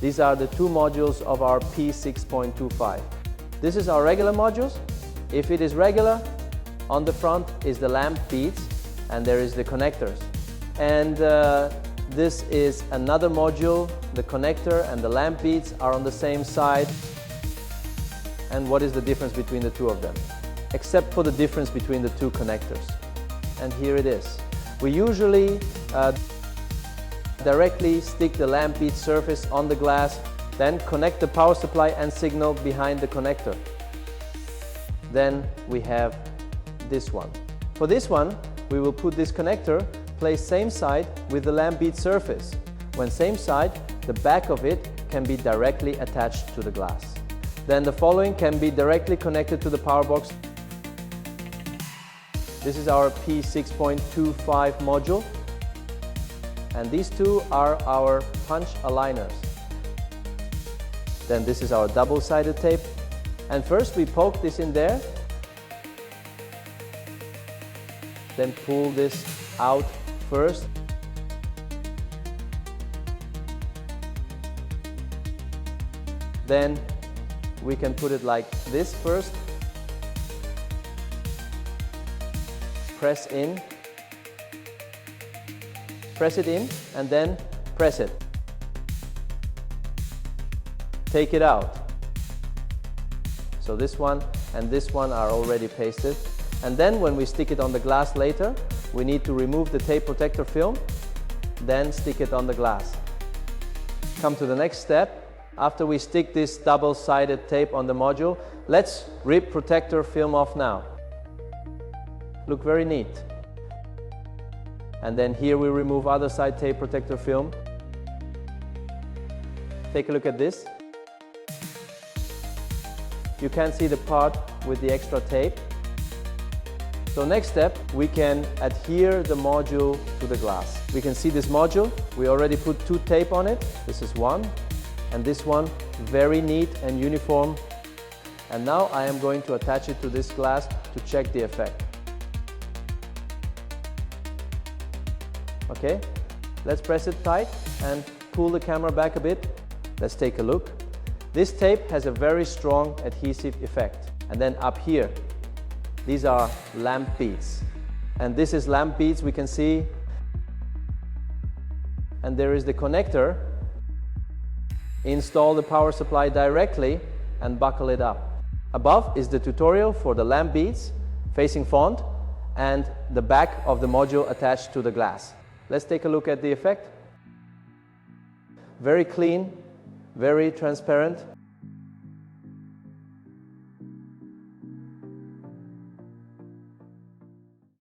These are the two modules of our P6.25. This is our regular modules. If it is regular, on the front is the lamp beads and there is the connectors. And this is another module. The connector and the lamp beads are on the same side. And what is the difference between the two of them? Except for the difference between the two connectors. And here it is. We usually directly stick the lamp bead surface on the glass, then connect the power supply and signal behind the connector. Then we have this one. For this one, we will put this connector placed same side with the lamp bead surface. When same side, the back of it can be directly attached to the glass. Then the following can be directly connected to the power box. This is our P6.25 module. And these two are our punch aligners. Then this is our double-sided tape. And first we poke this in there. Then pull this out first. Then we can put it like this first. Press in. Press it in and then press it. Take it out. So this one and this one are already pasted. And then when we stick it on the glass later, we need to remove the tape protector film, then stick it on the glass. Come to the next step. After we stick this double-sided tape on the module, let's rip protector film off now. Look very neat. And then here we remove other side tape protector film. Take a look at this. You can see the part with the extra tape. So next step, we can adhere the module to the glass. We can see this module. We already put two tape on it. This is one and this one. Very neat and uniform. And now I am going to attach it to this glass to check the effect. Okay, let's press it tight and pull the camera back a bit. Let's take a look. This tape has a very strong adhesive effect. And then up here, these are lamp beads. And this is lamp beads, we can see. And there is the connector. Install the power supply directly and buckle it up. Above is the tutorial for the lamp beads facing front and the back of the module attached to the glass. Let's take a look at the effect. Very clean, very transparent.